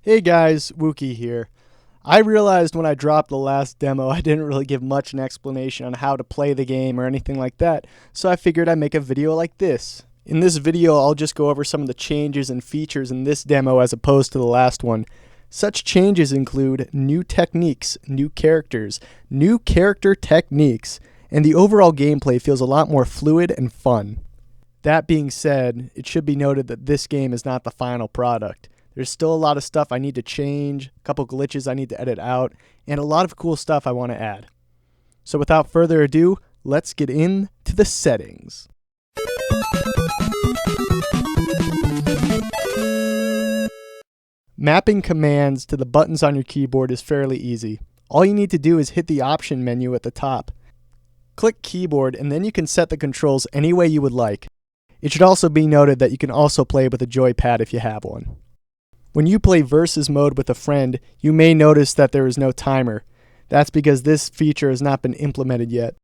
Hey guys, Wookie here. I realized when I dropped the last demo I didn't really give much an explanation on how to play the game or anything like that, so I figured I'd make a video like this. In this video I'll just go over some of the changes and features in this demo as opposed to the last one. Such changes include new techniques, new characters, new character techniques, and the overall gameplay feels a lot more fluid and fun. That being said, it should be noted that this game is not the final product. There's still a lot of stuff I need to change, a couple glitches I need to edit out, and a lot of cool stuff I want to add. So without further ado, let's get into the settings. Mapping commands to the buttons on your keyboard is fairly easy. All you need to do is hit the option menu at the top. Click keyboard and then you can set the controls any way you would like. It should also be noted that you can also play with a joypad if you have one. When you play versus mode with a friend, you may notice that there is no timer. That's because this feature has not been implemented yet.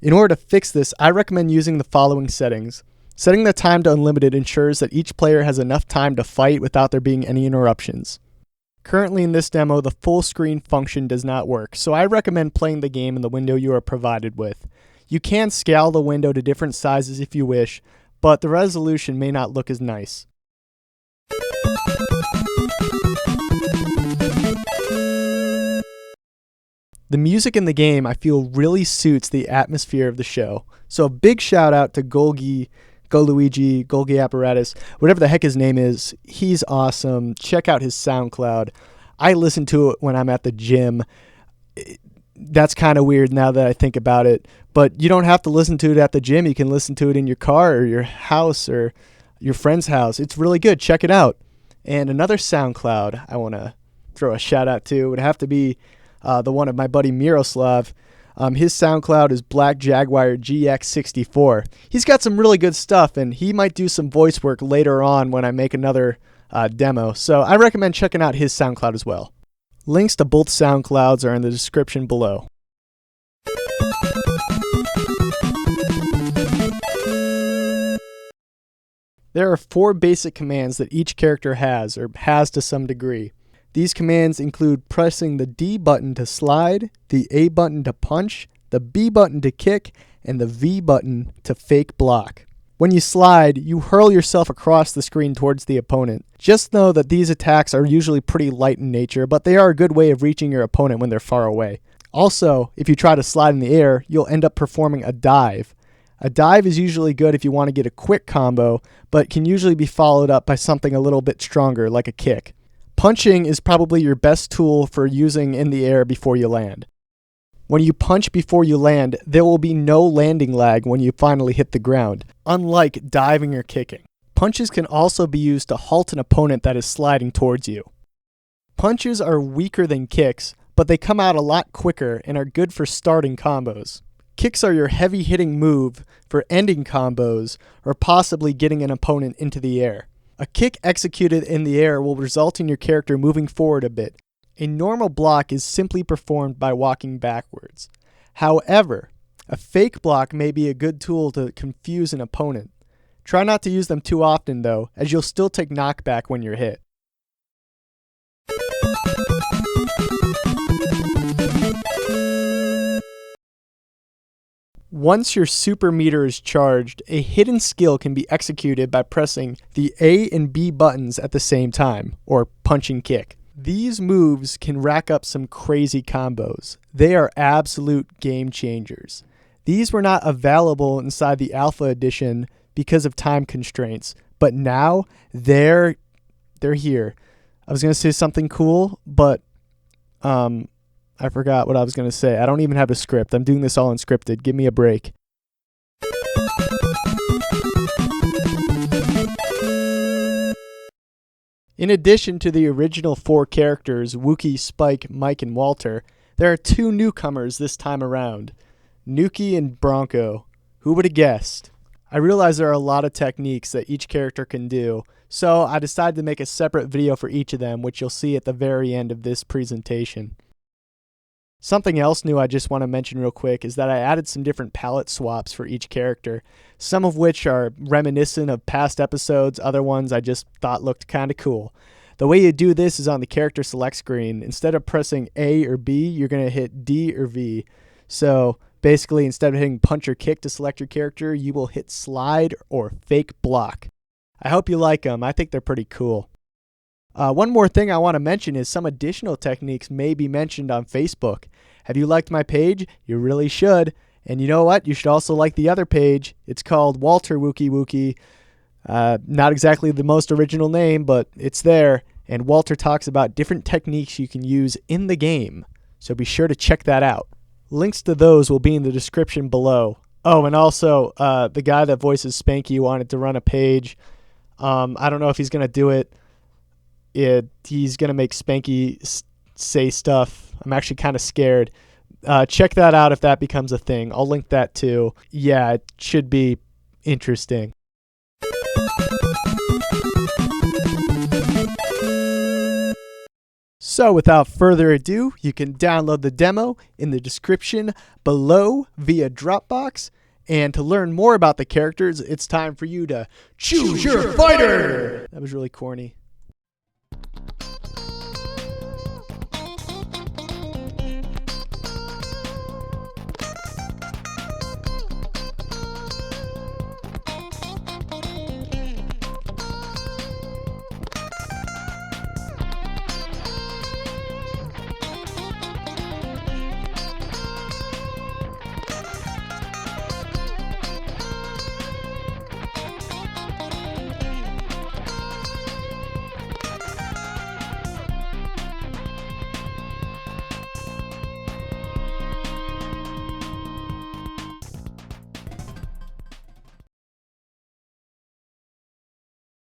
In order to fix this, I recommend using the following settings. Setting the time to unlimited ensures that each player has enough time to fight without there being any interruptions. Currently in this demo, the full screen function does not work, so I recommend playing the game in the window you are provided with. You can scale the window to different sizes if you wish, but the resolution may not look as nice. The music in the game I feel really suits the atmosphere of the show. So a big shout out to Golgi, Goluigi, Golgi Apparatus, whatever the heck his name is. He's awesome. Check out his SoundCloud. I listen to it when I'm at the gym. That's kind of weird now that I think about it. But you don't have to listen to it at the gym. You can listen to it in your car or your house or your friend's house. It's really good. Check it out. And another SoundCloud I want to throw a shout out to would have to be the one of my buddy Miroslav. His SoundCloud is Black Jaguar GX64. He's got some really good stuff, and he might do some voice work later on when I make another demo. So I recommend checking out his SoundCloud as well. Links to both SoundClouds are in the description below. There are 4 basic commands that each character has, or has to some degree. These commands include pressing the D button to slide, the A button to punch, the B button to kick, and the V button to fake block. When you slide, you hurl yourself across the screen towards the opponent. Just know that these attacks are usually pretty light in nature, but they are a good way of reaching your opponent when they're far away. Also, if you try to slide in the air, you'll end up performing a dive. A dive is usually good if you want to get a quick combo, but can usually be followed up by something a little bit stronger, like a kick. Punching is probably your best tool for using in the air before you land. When you punch before you land, there will be no landing lag when you finally hit the ground, unlike diving or kicking. Punches can also be used to halt an opponent that is sliding towards you. Punches are weaker than kicks, but they come out a lot quicker and are good for starting combos. Kicks are your heavy-hitting move for ending combos or possibly getting an opponent into the air. A kick executed in the air will result in your character moving forward a bit. A normal block is simply performed by walking backwards. However, a fake block may be a good tool to confuse an opponent. Try not to use them too often though, as you'll still take knockback when you're hit. Once your super meter is charged, a hidden skill can be executed by pressing the A and B buttons at the same time, or punch and kick. These moves can rack up some crazy combos. They are absolute game changers. These were not available inside the Alpha Edition because of time constraints, but now they're here. I was going to say something cool, but I forgot what I was going to say. I don't even have a script. I'm doing this all unscripted. Give me a break. In addition to the original 4 characters, Wookie, Spike, Mike, and Walter, there are 2 newcomers this time around, Nuki and Bronco. Who would have guessed? I realize there are a lot of techniques that each character can do, so I decided to make a separate video for each of them, which you'll see at the very end of this presentation. Something else new I just want to mention real quick is that I added some different palette swaps for each character, some of which are reminiscent of past episodes, other ones I just thought looked kind of cool. The way you do this is on the character select screen. Instead of pressing A or B, you're going to hit D or V. So basically, instead of hitting punch or kick to select your character, you will hit slide or fake block. I hope you like them. I think they're pretty cool. One more thing I want to mention is some additional techniques may be mentioned on Facebook. Have you liked my page? You really should. And you know what? You should also like the other page. It's called Walter Wukeywukey. Not exactly the most original name, but it's there. And Walter talks about different techniques you can use in the game. So be sure to check that out. Links to those will be in the description below. Oh, and also, the guy that voices Spanky wanted to run a page. I don't know if he's going to do it. He's going to make Spanky say stuff. I'm actually kind of scared. Check that out if that becomes a thing. I'll link that too. Yeah, it should be interesting. So without further ado, you can download the demo in the description below via Dropbox. And to learn more about the characters, it's time for you to choose your fighter. That was really corny.